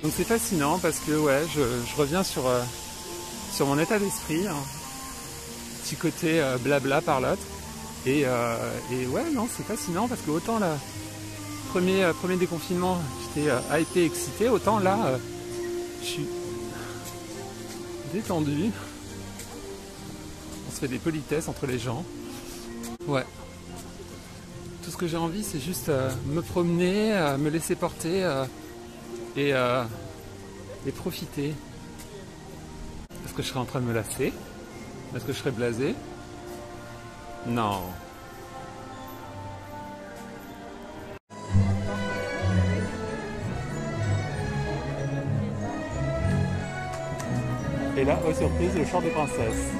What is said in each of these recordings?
Donc c'est fascinant parce que ouais, je reviens sur mon état d'esprit, hein. Petit côté blabla par l'autre. Et ouais, non, c'est fascinant parce que autant le premier déconfinement, j'étais hypé, excité, autant là, je suis détendu. On se fait des politesses entre les gens. Ouais. Tout ce que j'ai envie, c'est juste me promener, me laisser porter et profiter. Est-ce que je serai en train de me lasser? Est-ce que je serai blasé? Non. Et là, oh surprise, le char des princesses.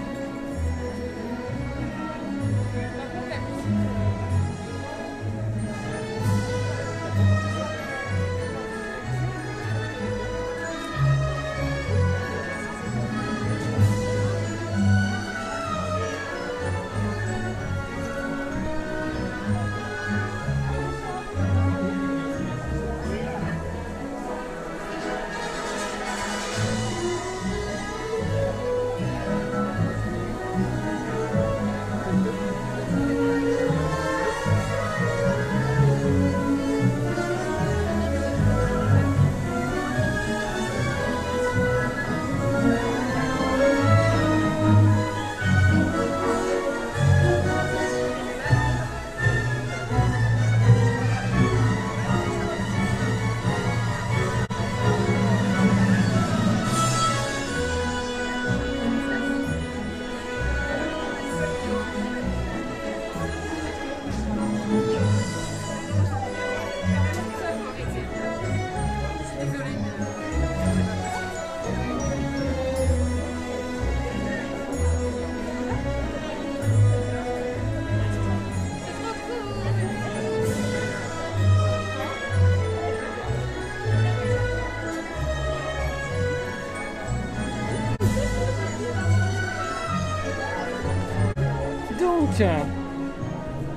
Donc,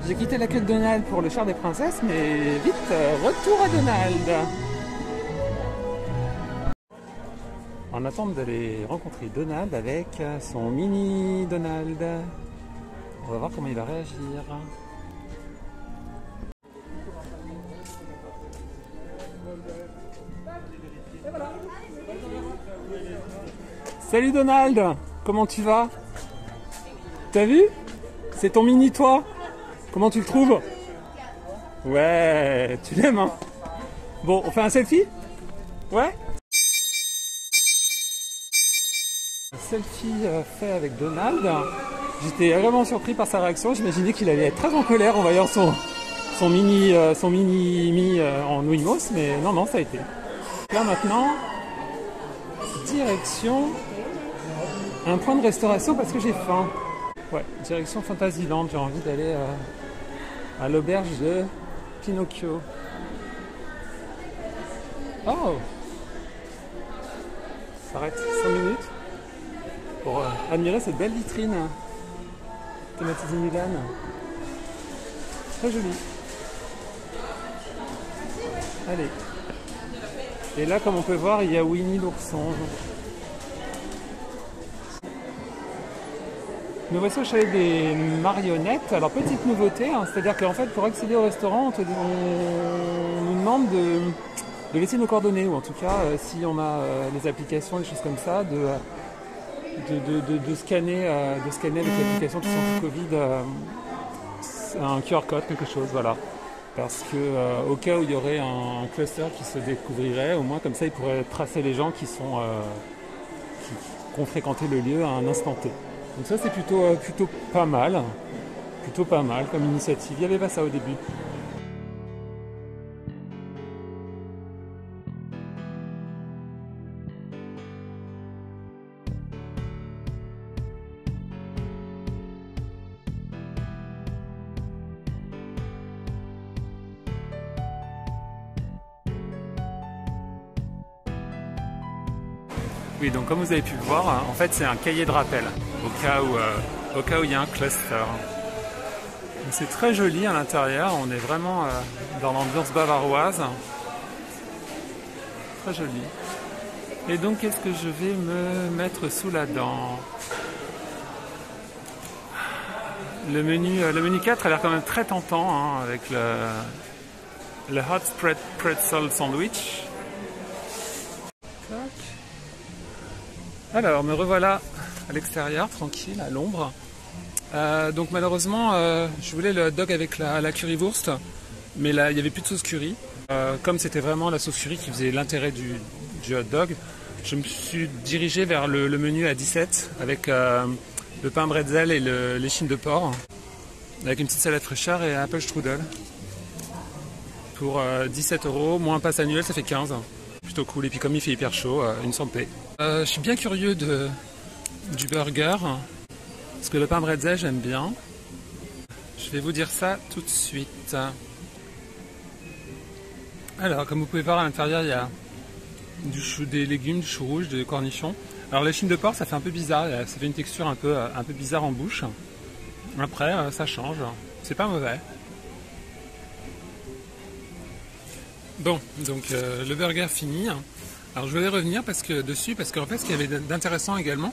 j'ai quitté la queue de Donald pour le char des princesses, mais vite, retour à Donald. En attente d'aller rencontrer Donald avec son mini Donald. On va voir comment il va réagir. Salut Donald, comment tu vas? T'as vu? C'est ton mini toi? Comment tu le trouves? Ouais, tu l'aimes hein? Bon, on fait un selfie? Ouais? Un selfie fait avec Donald. J'étais vraiment surpris par sa réaction. J'imaginais qu'il allait être très en colère en voyant son mini en Ouimos, mais non, non, ça a été. Là maintenant, direction un point de restauration parce que j'ai faim. Ouais, direction Fantasyland, j'ai envie d'aller à l'auberge de Pinocchio. Oh! Ça arrête 5 minutes pour admirer cette belle vitrine thématisée Mulan. Très jolie. Allez. Et là, comme on peut voir, il y a Winnie l'ourson. Nous voici au chalet des marionnettes. Alors petite nouveauté, hein, c'est-à-dire qu'en fait pour accéder au restaurant, on nous demande de laisser nos coordonnées, ou en tout cas si on a les applications, des choses comme ça, de scanner avec l'application qui sont Covid un QR code, quelque chose, voilà. Parce que au cas où il y aurait un cluster qui se découvrirait, au moins comme ça ils pourraient tracer les gens qui ont fréquenté le lieu à un instant T. Donc ça c'est plutôt pas mal comme initiative. Il n'y avait pas ça au début. Oui, donc comme vous avez pu le voir, en fait c'est un cahier de rappel au cas où il y a un cluster. C'est très joli à l'intérieur, on est vraiment dans l'ambiance bavaroise. très joli. Et donc, qu'est-ce que je vais me mettre sous la dent? Le menu 4 a l'air quand même très tentant, hein, avec le Hot Spread Pretzel Sandwich. Tac. Alors, me revoilà à l'extérieur, tranquille, à l'ombre. Donc malheureusement, je voulais le hot dog avec la currywurst, mais là, il n'y avait plus de sauce curry. Comme c'était vraiment la sauce curry qui faisait l'intérêt du hot dog, je me suis dirigé vers le menu à 17 avec le pain bretzel et les chines de porc, avec une petite salade fraîcheur et un apple strudel. Pour 17 €, moins passe annuel, ça fait 15. Plutôt cool. Et puis comme il fait hyper chaud, une santé. Je suis bien curieux du burger, parce que le pain bretzel, j'aime bien. Je vais vous dire ça tout de suite. Alors, comme vous pouvez voir à l'intérieur, il y a des légumes, du chou rouge, des cornichons. Alors, les chines de porc, ça fait un peu bizarre. Ça fait une texture un peu bizarre en bouche. Après, ça change. C'est pas mauvais. Bon, donc le burger fini. Alors, je voulais revenir parce qu'en fait, ce qu'il y avait d'intéressant également,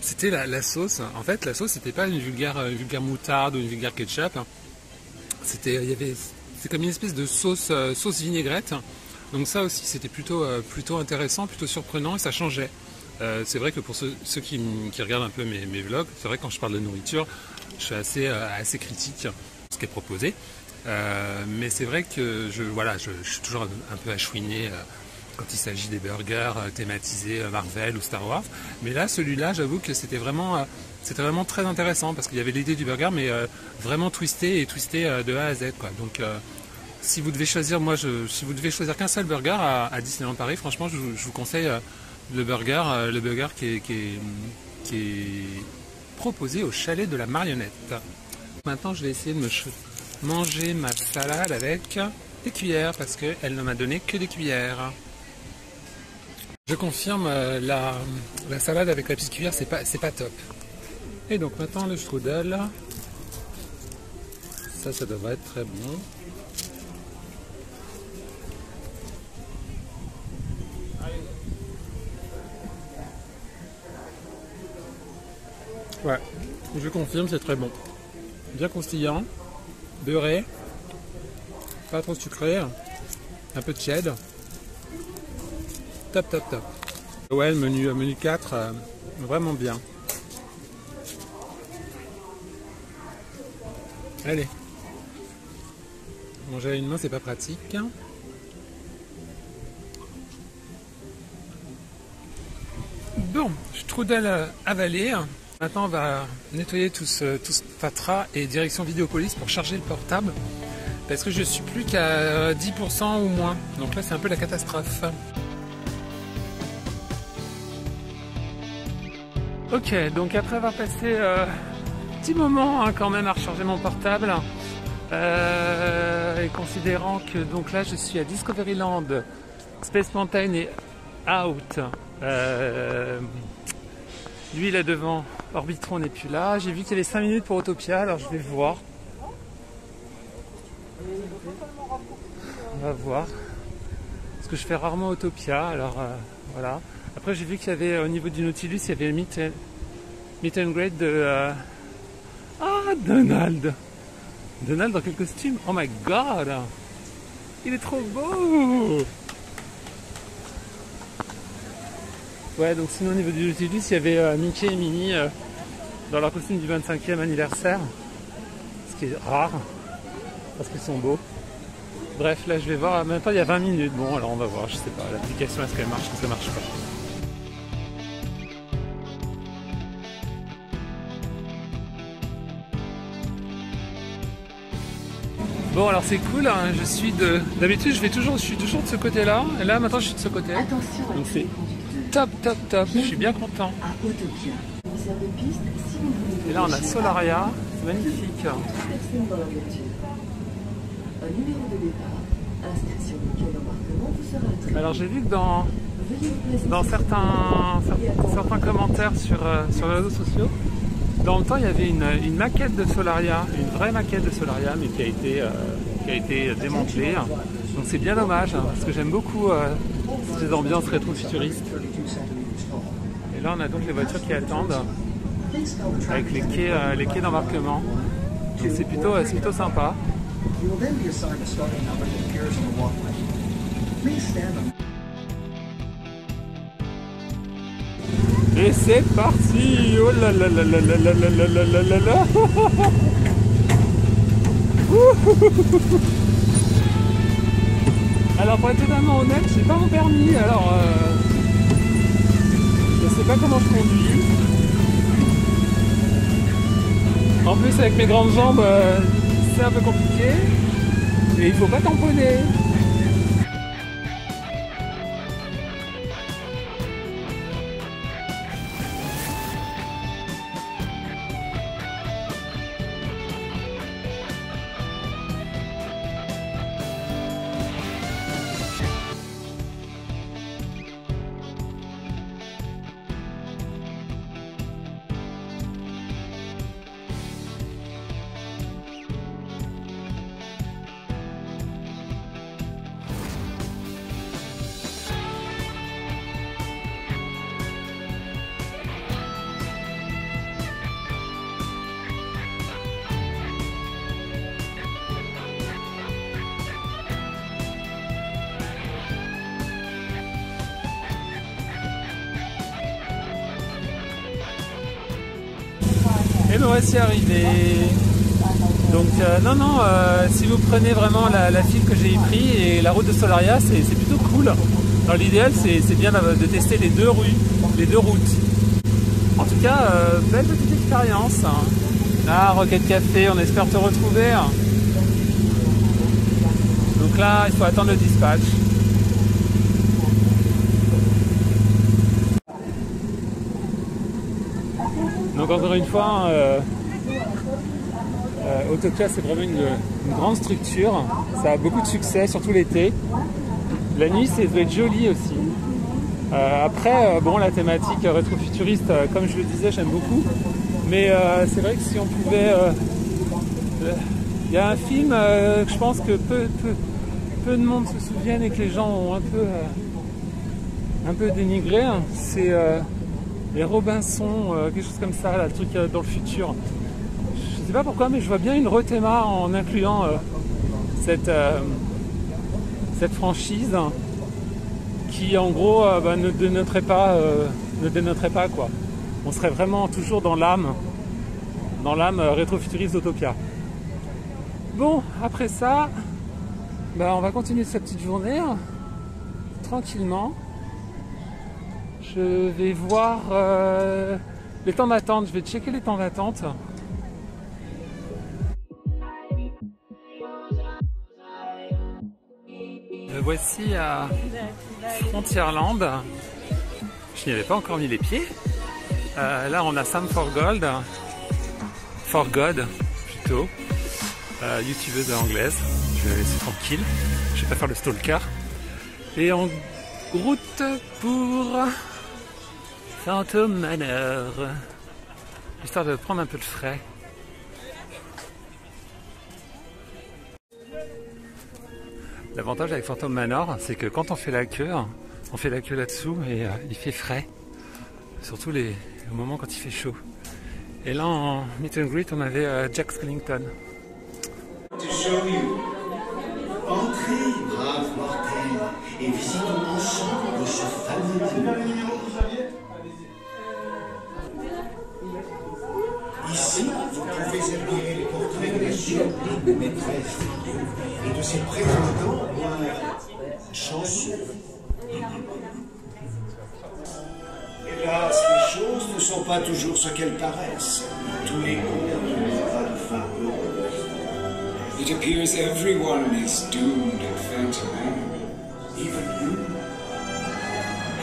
c'était la sauce. En fait, la sauce, c'était pas une vulgaire moutarde ou une vulgaire ketchup. C'est comme une espèce de sauce vinaigrette. Donc ça aussi, c'était plutôt intéressant, plutôt surprenant et ça changeait. C'est vrai que pour ceux qui regardent un peu mes vlogs, c'est vrai que quand je parle de nourriture, je suis assez critique sur ce qui est proposé. Mais c'est vrai que je suis toujours un peu achouiné quand il s'agit des burgers thématisés Marvel ou Star Wars. Mais là, celui-là, j'avoue que c'était vraiment très intéressant parce qu'il y avait l'idée du burger, mais vraiment twisté de A à Z, quoi. Donc, si vous devez choisir, qu'un seul burger à Disneyland Paris, franchement, je vous conseille le burger qui est proposé au chalet de la Marionnette. Maintenant, je vais essayer de manger ma salade avec des cuillères parce qu'elle ne m'a donné que des cuillères. Je confirme, la salade avec la petite cuillère, c'est pas top. Et donc maintenant le strudel, ça devrait être très bon. Ouais, je confirme, c'est très bon. Bien croustillant, beurré, pas trop sucré, un peu de cheddar. Top. Ouais, le menu 4, vraiment bien. Allez. Manger à une main, c'est pas pratique. Bon, strudel avalé. Maintenant, on va nettoyer tout ce fatras et direction Vidéopolis pour charger le portable. Parce que je suis plus qu'à 10% ou moins. Donc là, c'est un peu la catastrophe. Ok, donc après avoir passé petit moment quand même à recharger mon portable, et considérant que donc là je suis à Discoveryland, Space Mountain est out, lui là devant Orbitron n'est plus là, j'ai vu qu'il y avait 5 minutes pour Autopia, alors je vais voir. On va voir, parce que je fais rarement Autopia, alors voilà. Après j'ai vu qu'il y avait au niveau du Nautilus, il y avait le meet and greet de Donald dans quel costume? Oh my god, il est trop beau. Ouais, donc sinon au niveau du Nautilus, il y avait Mickey et Minnie dans leur costume du 25e anniversaire, ce qui est rare parce qu'ils sont beaux. Bref, là je vais voir, en même temps il y a 20 minutes, bon alors on va voir, je sais pas, l'application est-ce qu'elle marche ou ça marche pas. Bon alors c'est cool, hein, d'habitude je suis toujours de ce côté-là, et là maintenant je suis de ce côté. Attention, donc c'est top, je suis bien content. Et là on a Solaria, c'est magnifique. Alors j'ai vu que dans certains commentaires sur les réseaux sociaux, dans le temps il y avait une maquette de Solaria, une vraie maquette de Solaria, mais qui a été démantelée. Donc c'est bien dommage, hein, parce que j'aime beaucoup ces ambiances rétro-futuristes. Et là on a donc les voitures qui attendent, avec les quais d'embarquement. Donc c'est plutôt sympa. Et c'est parti! Oh là là là là là là là là là là là! Alors pour être totalement honnête, j'ai pas mon permis, alors je sais pas comment je conduis. En plus avec mes grandes jambes, c'est un peu compliqué. Et il faut pas tamponner. Et me voici arrivé. Donc si vous prenez vraiment la file que j'ai pris et la route de Solaria, c'est plutôt cool. Dans l'idéal, c'est bien de tester les deux routes. En tout cas, belle petite expérience. Ah, Rocket Café, on espère te retrouver. Donc là, il faut attendre le dispatch. Donc encore une fois, Autopia c'est vraiment une grande structure, ça a beaucoup de succès, surtout l'été. La nuit ça doit être joli aussi. Après, bon, la thématique rétro-futuriste, comme je le disais, j'aime beaucoup. Mais c'est vrai que si on pouvait... Il y a un film que je pense que peu de monde se souviennent et que les gens ont un peu dénigré, hein. C'est... les Robinson, quelque chose comme ça, là, le truc dans le futur. Je sais pas pourquoi, mais je vois bien une rethéma en incluant cette franchise qui, en gros, ne dénoterait pas, quoi. On serait vraiment toujours dans l'âme rétro-futuriste d'Utopia. Bon, après ça, on va continuer cette petite journée hein, tranquillement. Je vais voir les temps d'attente, je vais checker les temps d'attente. Me voici à Frontierland. Je n'y avais pas encore mis les pieds. Là on a Sam for God plutôt, youtubeuse anglaise. Je vais la laisser tranquille, je vais pas faire le stalker. Et en route pour Phantom Manor, histoire de prendre un peu de frais. L'avantage avec Phantom Manor, c'est que quand on fait la queue là-dessous et il fait frais, surtout au moment quand il fait chaud. Et là en meet and greet, on avait Jack Skellington. Entrez, braves mortels, et visitons ensemble ce fameux immeuble. Ici, vous pouvez admirer les portraits de la sublime maîtresse et de ses prétendants chanceux. Hélas, les choses ne sont pas toujours ce qu'elles paraissent. Tous les contes ne sont pas de femmes heureuses. It appears everyone is doomed at Phantom Manor. Even you?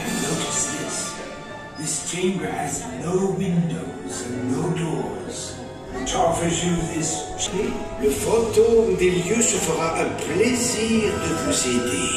And notice this. This chamber has no windows and no doors. Which offers you this... Le fantôme des lieux se fera un plaisir de vous aider.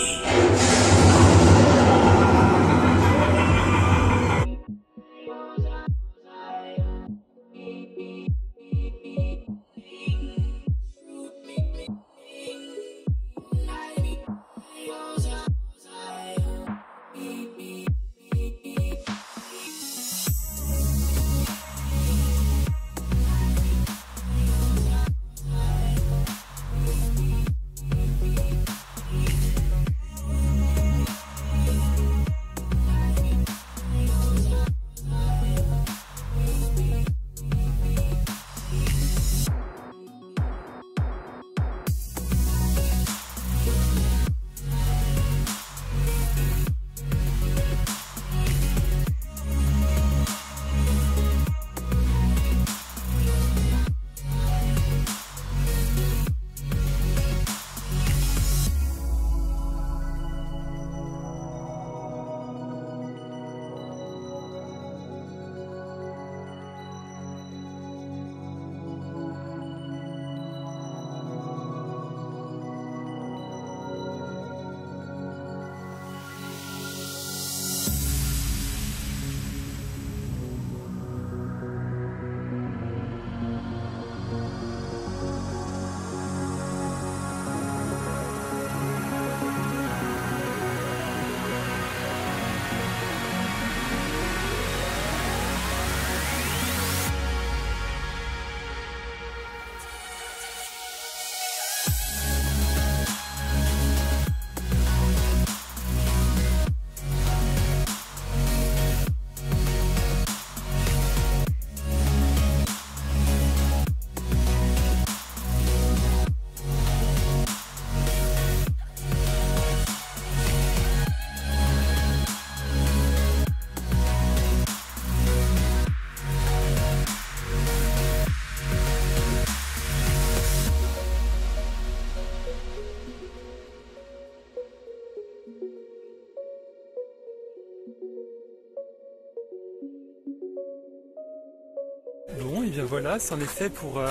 Bon, et bien voilà, c'en est fait pour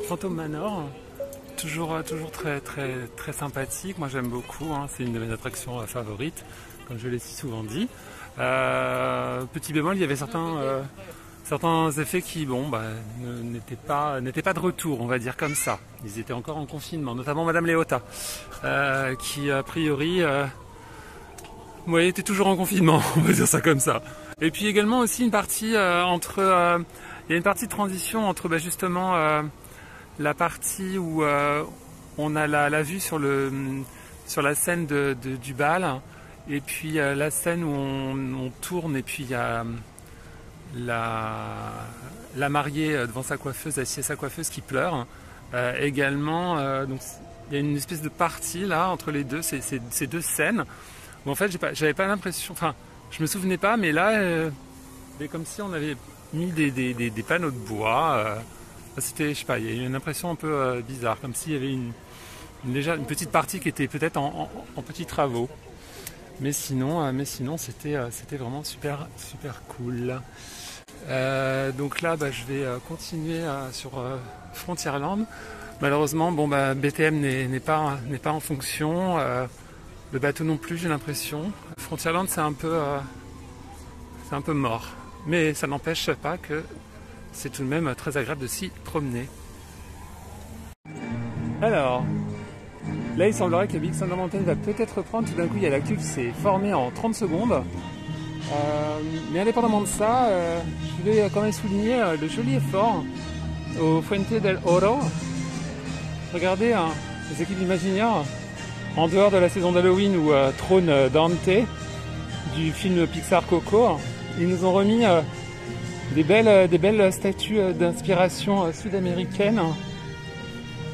Phantom Manor. Toujours très sympathique. Moi j'aime beaucoup, hein. C'est une de mes attractions favorites, comme je l'ai si souvent dit. Petit bémol, il y avait certains effets qui n'étaient pas de retour, on va dire comme ça. Ils étaient encore en confinement, notamment Madame Léota, qui a priori était toujours en confinement, on va dire ça comme ça. Et puis également aussi une partie il y a une partie de transition entre justement la partie où on a la vue sur la scène du bal, et puis la scène où on tourne, et puis il y a la mariée devant sa coiffeuse, assise à sa coiffeuse, qui pleure. Également, donc il y a une espèce de partie là entre les deux, ces deux scènes, où en fait j'avais pas l'impression, enfin je me souvenais pas, mais là c'est comme si on avait mis des panneaux de bois. C'était, je sais pas, il y a eu une impression un peu bizarre, comme s'il y avait une petite partie qui était peut-être en petits travaux. Mais sinon c'était vraiment super cool. Donc là, je vais continuer sur Frontierland. Malheureusement, BTM n'est pas en fonction. Le bateau non plus, j'ai l'impression. Frontierland, c'est un peu mort. Mais ça n'empêche pas que c'est tout de même très agréable de s'y promener. Alors, là il semblerait que Big Thunder Mountain va peut-être reprendre. Tout d'un coup il y a la queue qui s'est formée en 30 secondes. Mais indépendamment de ça, je voulais quand même souligner le joli effort au Fuente del Oro. Regardez les équipes imaginaires, en dehors de la saison d'Halloween où trône Dante du film Pixar Coco, ils nous ont remis des belles statues d'inspiration sud-américaine.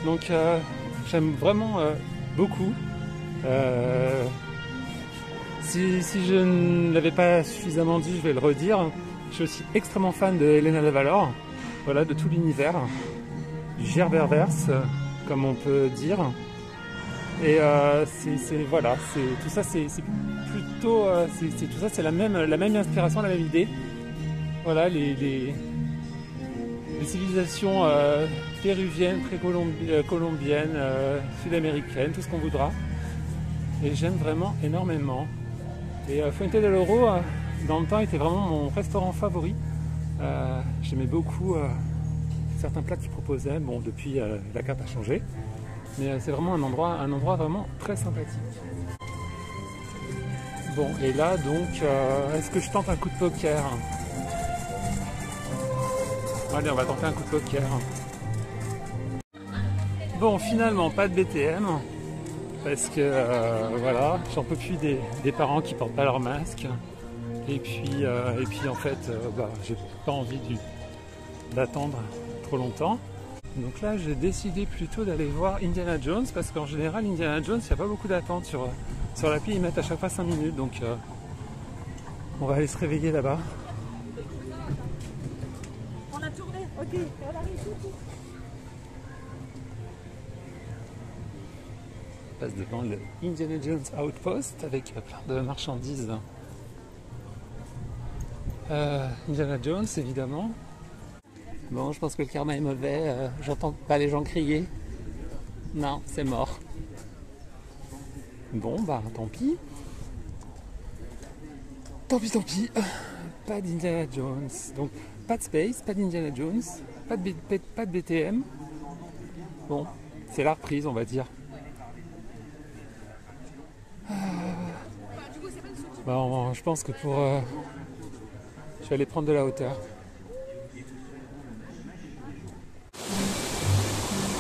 Donc j'aime vraiment beaucoup. Si je ne l'avais pas suffisamment dit, je vais le redire. Je suis aussi extrêmement fan de Elena de Valor, voilà, de tout l'univers, du Gerberverse, comme on peut dire. Et tout ça, c'est plutôt, tout ça, c'est la même inspiration, la même idée. Voilà, les civilisations péruviennes, précolombiennes, sud-américaines, tout ce qu'on voudra. Et j'aime vraiment énormément. Et Fuente del Oro, dans le temps, était vraiment mon restaurant favori. J'aimais beaucoup certains plats qu'ils proposaient. Bon, depuis, la carte a changé. Mais c'est vraiment un endroit vraiment très sympathique. Bon, et là, donc, est-ce que je tente un coup de poker ? Allez, on va tenter un coup de poker. Bon, finalement, pas de BTM. Parce que, voilà, j'en peux plus des parents qui portent pas leur masque. Et puis en fait, j'ai pas envie d'attendre trop longtemps. Donc là, j'ai décidé plutôt d'aller voir Indiana Jones, parce qu'en général, Indiana Jones, il n'y a pas beaucoup d'attente sur l'appli, ils mettent à chaque fois 5 minutes, donc on va aller se réveiller là-bas. On a tourné, ok, on arrive tout. On passe devant le Indiana Jones Outpost avec plein de marchandises. Indiana Jones, évidemment. Bon, je pense que le karma est mauvais, j'entends pas les gens crier. Non, c'est mort. Bon, tant pis. Tant pis. Pas d'Indiana Jones. Donc, pas de Space, pas d'Indiana Jones, pas de BTM. Bon, c'est la reprise, on va dire. Je pense que je vais aller prendre de la hauteur.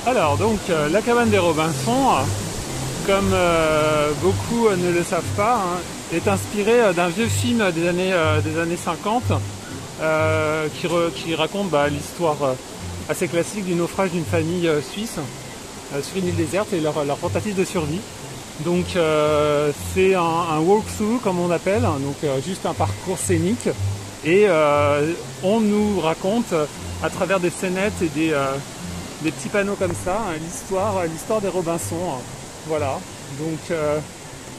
Alors donc la cabane des Robinson, comme beaucoup ne le savent pas, est inspirée d'un vieux film des années 50 qui raconte l'histoire assez classique du naufrage d'une famille suisse sur une île déserte et leur tentative de survie. Donc c'est un walkthrough comme on appelle, donc juste un parcours scénique, et on nous raconte à travers des scénettes et des petits panneaux comme ça, l'histoire des Robinson. Voilà, donc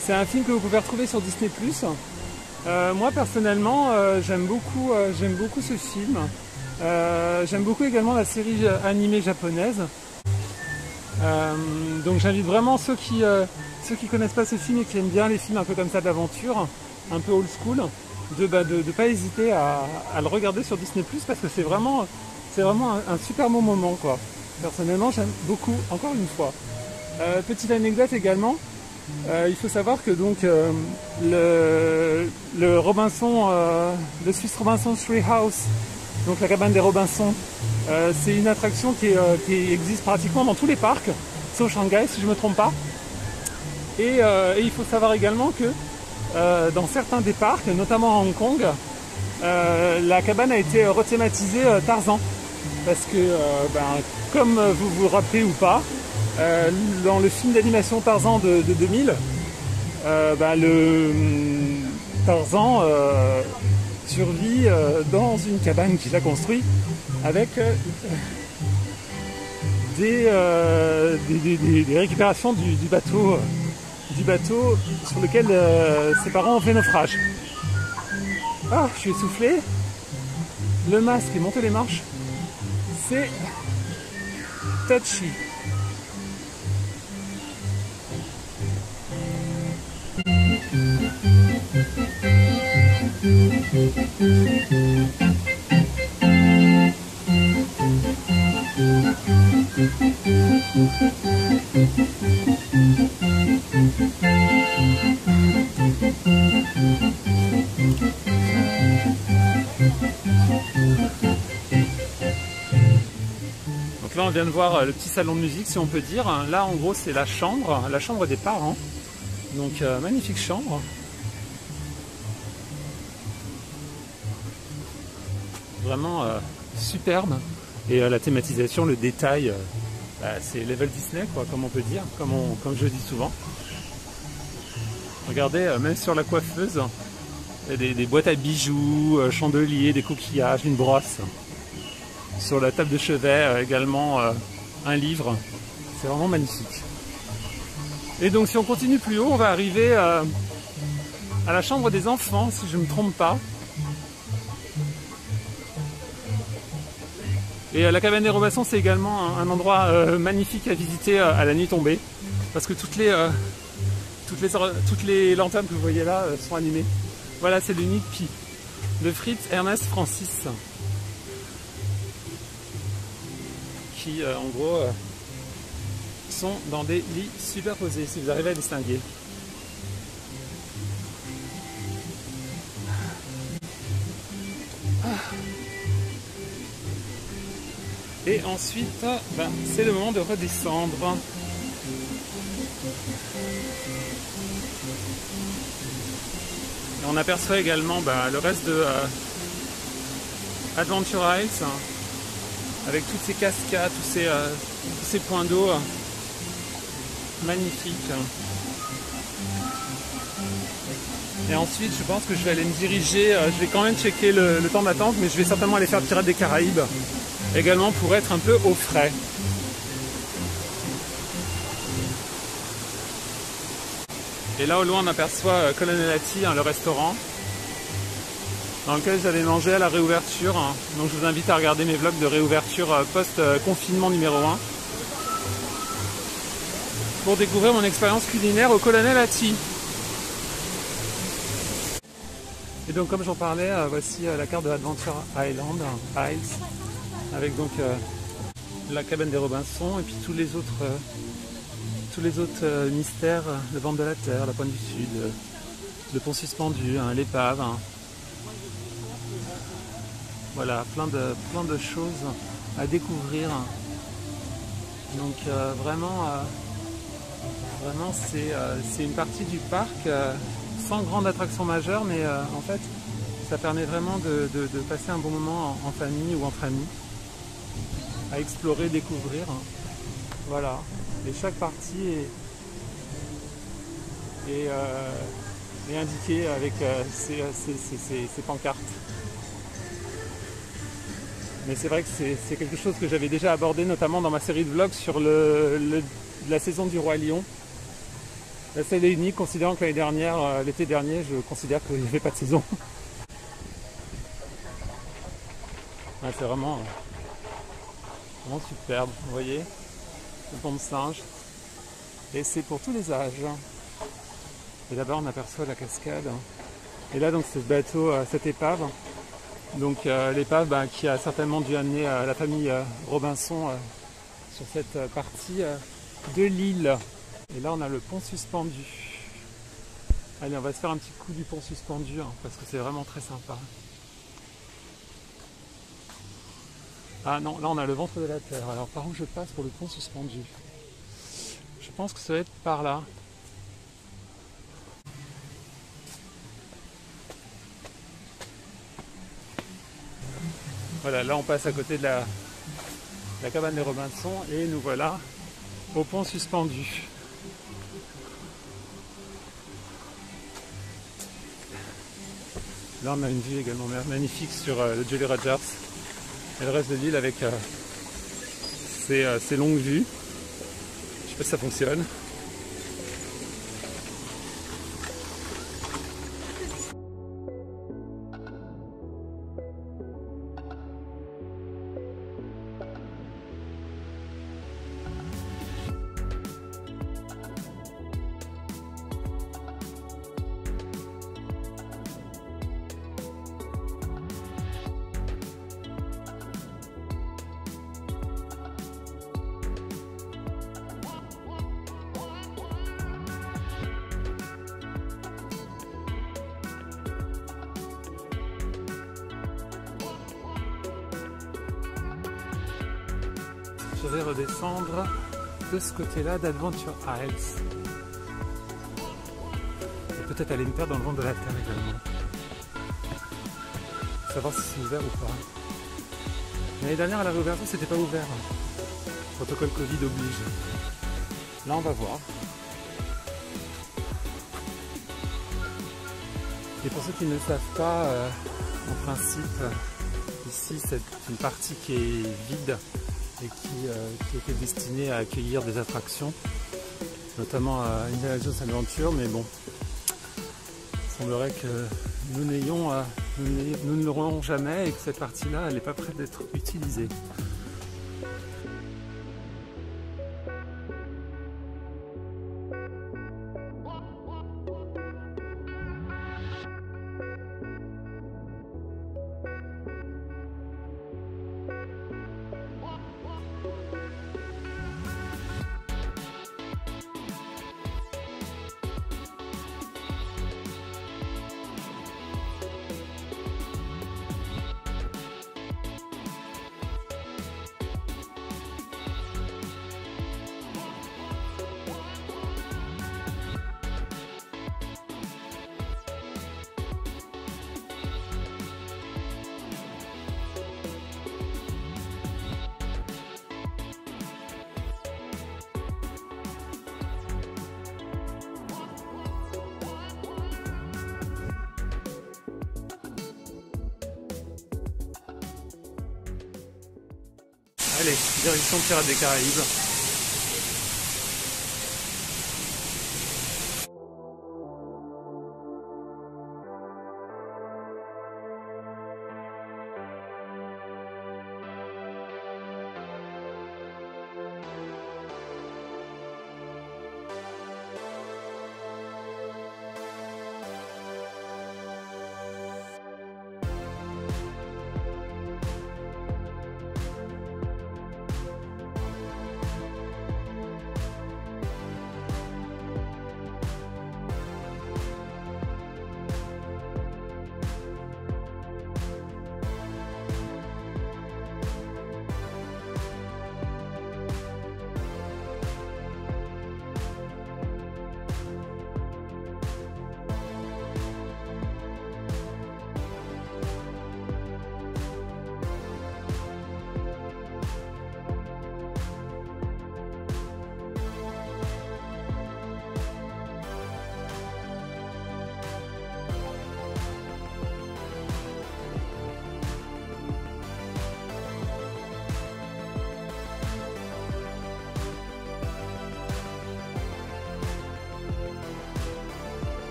c'est un film que vous pouvez retrouver sur Disney+. Moi personnellement j'aime beaucoup ce film. J'aime beaucoup également la série animée japonaise. Donc j'invite vraiment ceux qui connaissent pas ce film et qui aiment bien les films un peu comme ça d'aventure, un peu old school, de pas hésiter à le regarder sur Disney+, parce que c'est vraiment un super bon moment, quoi. Personnellement, j'aime beaucoup, encore une fois. Petite anecdote également, il faut savoir que donc le Robinson, le Swiss Robinson Treehouse, donc la cabane des Robinson, c'est une attraction qui existe pratiquement dans tous les parcs, sauf Shanghai si je ne me trompe pas. Et il faut savoir également que dans certains des parcs, notamment à Hong Kong, la cabane a été rethématisée Tarzan. Parce que, comme vous vous rappelez ou pas, dans le film d'animation Tarzan de 2000, le Tarzan survit dans une cabane qu'il a construite avec des récupérations du bateau sur lequel ses parents ont fait naufrage. Ah, je suis essoufflé. Le masque et monter les marches, c'est touchy. Donc là on vient de voir le petit salon de musique, si on peut dire. Là en gros c'est la chambre des parents. Donc magnifique chambre. Vraiment superbe. Et la thématisation, le détail, c'est level Disney, quoi, comme on peut dire, comme je dis souvent. Regardez, même sur la coiffeuse, il y a des boîtes à bijoux, chandeliers, des coquillages, une brosse. Sur la table de chevet également un livre. C'est vraiment magnifique. Et donc si on continue plus haut, on va arriver à la chambre des enfants, si je ne me trompe pas. Et la cabane des Robinson, c'est également un endroit magnifique à visiter à la nuit tombée. Parce que toutes les lanternes que vous voyez là sont allumées. Voilà, c'est le nid de Pi, de Fritz Ernest Francis. Qui, en gros, sont dans des lits superposés, si vous arrivez à distinguer. Et ensuite, c'est le moment de redescendre. Et on aperçoit également le reste de Adventure Isles, avec toutes ces cascades, tous ces points d'eau magnifiques. Et ensuite, je pense que je vais aller me diriger, je vais quand même checker le temps d'attente, mais je vais certainement aller faire Pirates des Caraïbes, également pour être un peu au frais. Et là au loin on aperçoit Colonel Hattie, le restaurant, dans lequel j'allais manger à la réouverture. Donc je vous invite à regarder mes vlogs de réouverture post-confinement numéro 1 pour découvrir mon expérience culinaire au Colonel Hattie. Et donc comme j'en parlais, voici la carte de Adventure Isles, avec donc la cabane des Robinson et puis tous les autres mystères, le ventre de la Terre, la pointe du Sud, le pont suspendu, l'épave. Voilà, plein de choses à découvrir. Donc vraiment c'est une partie du parc sans grande attraction majeure, mais en fait ça permet vraiment de passer un bon moment en famille ou entre amis, à explorer, découvrir. Voilà. Et chaque partie est indiquée avec ses pancartes. Mais c'est vrai que c'est quelque chose que j'avais déjà abordé, notamment dans ma série de vlogs sur la saison du Roi Lion. La seule et unique, considérant que l'année dernière, l'été dernier, je considère qu'il n'y avait pas de saison. Ouais, c'est vraiment superbe, vous voyez, le pont de singe. Et c'est pour tous les âges. Et là-bas on aperçoit la cascade. Et là donc ce bateau, cette épave, donc l'épave qui a certainement dû amener la famille Robinson sur cette partie de l'île. Et là on a le pont suspendu. Allez, on va se faire un petit coup du pont suspendu parce que c'est vraiment très sympa. Ah non, là on a le ventre de la terre. Alors par où je passe pour le pont suspendu? Je pense que ça va être par là. Voilà, là on passe à côté de la cabane des Robinson et nous voilà au pont suspendu. Là on a une vue également magnifique sur le Jolly Rogers et le reste de l'île avec ces longues vues. Je sais pas si ça fonctionne. Je vais redescendre de ce côté-là d'Adventure Isles. Et peut-être aller me perdre dans le ventre de la terre également. Savoir si c'est ouvert ou pas. L'année dernière à la réouverture c'était pas ouvert. Protocole Covid oblige. Là on va voir. Et pour ceux qui ne le savent pas, en principe, ici c'est une partie qui est vide et qui était destinée à accueillir des attractions, notamment à Indiana Jones Adventure, mais bon, il semblerait que nous ne l'aurons jamais et que cette partie-là, elle n'est pas prête d'être utilisée. Allez, direction Pirates des Caraïbes.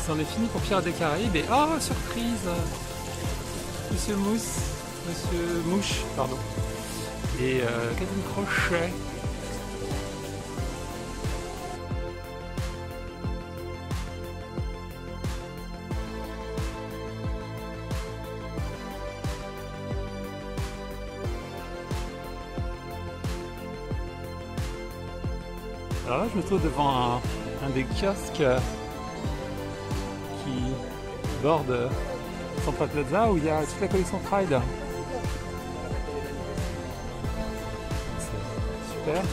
c'en est fini pour Pirates des Caraïbes. Et oh, surprise, Monsieur Mouche, pardon. Et Capitaine Crochet. Alors là, je me trouve devant un des kiosques qui borde Central Plaza où il y a toute la collection Pride. C'est super.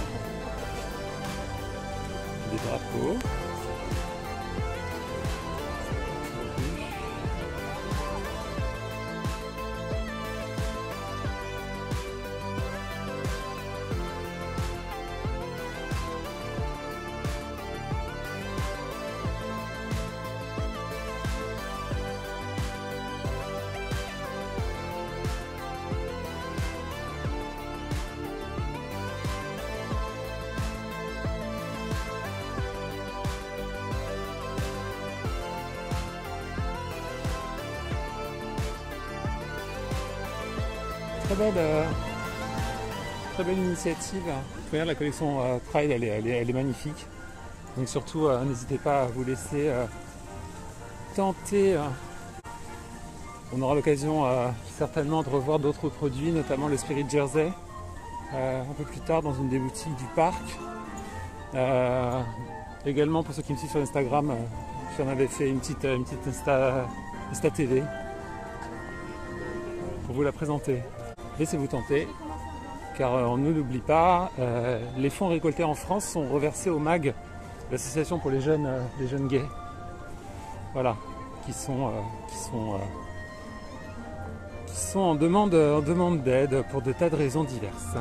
Des drapeaux. Très belle initiative. Regarde, la collection Pride, elle est magnifique. Donc surtout, n'hésitez pas à vous laisser tenter. On aura l'occasion certainement de revoir d'autres produits, notamment le Spirit Jersey, un peu plus tard dans une des boutiques du parc. Également, pour ceux qui me suivent sur Instagram, j'en avais fait une petite Insta TV pour vous la présenter. Laissez-vous tenter, car on ne l'oublie pas, les fonds récoltés en France sont reversés au MAG, l'association pour les jeunes gays, voilà, qui sont en demande d'aide pour de tas de raisons diverses.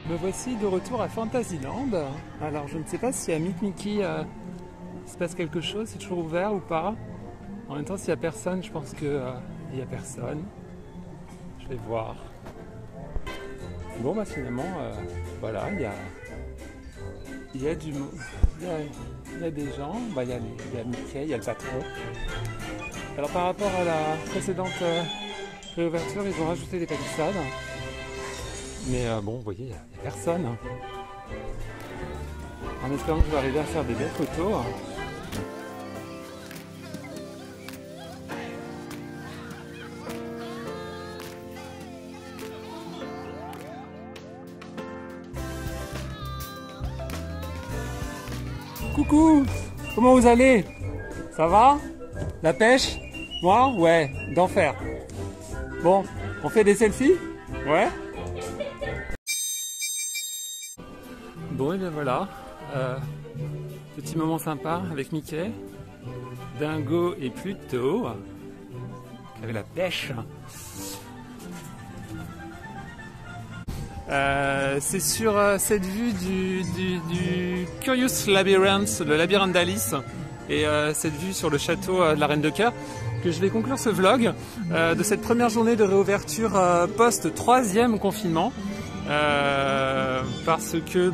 Me voici de retour à Fantasyland. Alors je ne sais pas si à Meet Mickey il se passe quelque chose, c'est toujours ouvert ou pas. En même temps, s'il n'y a personne, je pense qu'il n'y a personne. Je vais voir. Bon bah finalement, voilà, il y a du monde. Il y a des gens, bah, il y a Mickey, il y a le patron. Alors par rapport à la précédente réouverture, ils ont rajouté des palissades. Mais bon, vous voyez, il n'y a personne. En espérant que je vais arriver à faire des belles photos. Coucou. Comment vous allez? Ça va? La pêche? Moi? Ouais, d'enfer. Bon, on fait des selfies? Ouais. Bon, et bien voilà. Petit moment sympa avec Mickey, Dingo et Pluto, qui avait la pêche. C'est sur cette vue du Curious Labyrinth, le labyrinthe d'Alice, et cette vue sur le château de la Reine de Cœur, que je vais conclure ce vlog de cette première journée de réouverture post-3e confinement. Parce que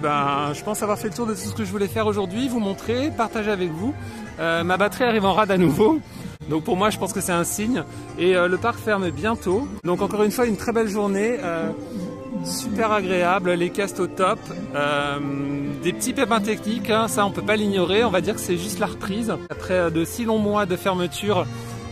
je pense avoir fait le tour de tout ce que je voulais faire aujourd'hui, vous montrer, partager avec vous. Ma batterie arrive en rade à nouveau, donc pour moi je pense que c'est un signe, et le parc ferme bientôt. Donc encore une fois une très belle journée, super agréable, les castes au top, des petits pépins techniques, hein, ça on peut pas l'ignorer, on va dire que c'est juste la reprise. Après de si longs mois de fermeture,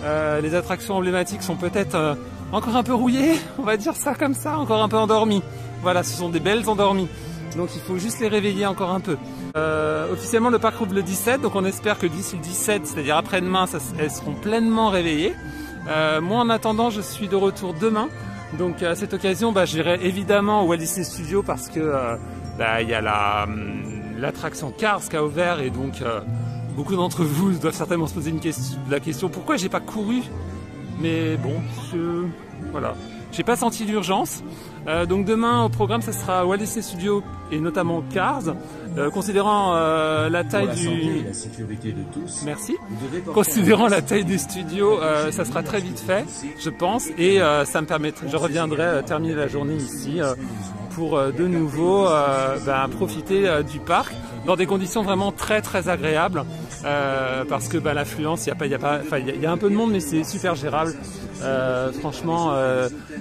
les attractions emblématiques sont peut-être encore un peu rouillées, on va dire ça comme ça, encore un peu endormies. Voilà, ce sont des belles endormies, donc il faut juste les réveiller encore un peu. Officiellement le parc rouvre le 17, donc on espère que d'ici le 17, c'est-à-dire après-demain, elles seront pleinement réveillées. Moi en attendant, je suis de retour demain, donc à cette occasion j'irai évidemment au Walt Disney Studios parce que il y a l'attraction Cars qui a ouvert, et donc beaucoup d'entre vous doivent certainement se poser la question pourquoi j'ai pas couru, mais bon, voilà. J'ai pas senti l'urgence. Donc demain au programme, ça sera Walt Disney Studios et notamment Cars. Considérant la taille du... la sécurité de tous. Merci. Considérant la taille des studios, ça sera très vite fait, je pense, et ça me permettra, je reviendrai terminer la journée ici pour de nouveau profiter du parc dans des conditions vraiment très très agréables, parce que l'affluence, il y a un peu de monde, mais c'est super gérable. Franchement,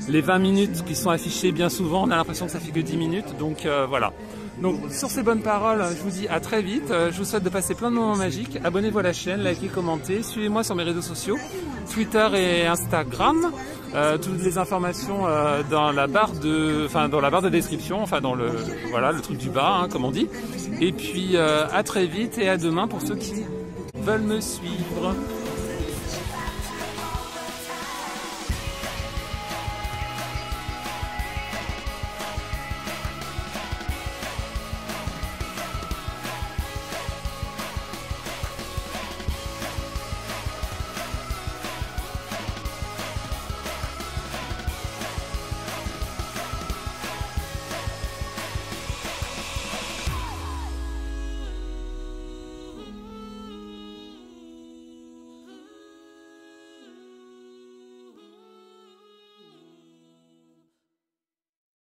les 20 minutes qui sont affichées bien souvent, on a l'impression que ça fait que 10 minutes, donc voilà. Donc sur ces bonnes paroles, je vous dis à très vite, je vous souhaite de passer plein de moments magiques, abonnez-vous à la chaîne, likez, commentez, suivez-moi sur mes réseaux sociaux, Twitter et Instagram, toutes les informations dans la barre de description, dans le truc du bas, hein, comme on dit, et puis à très vite et à demain pour ceux qui veulent me suivre.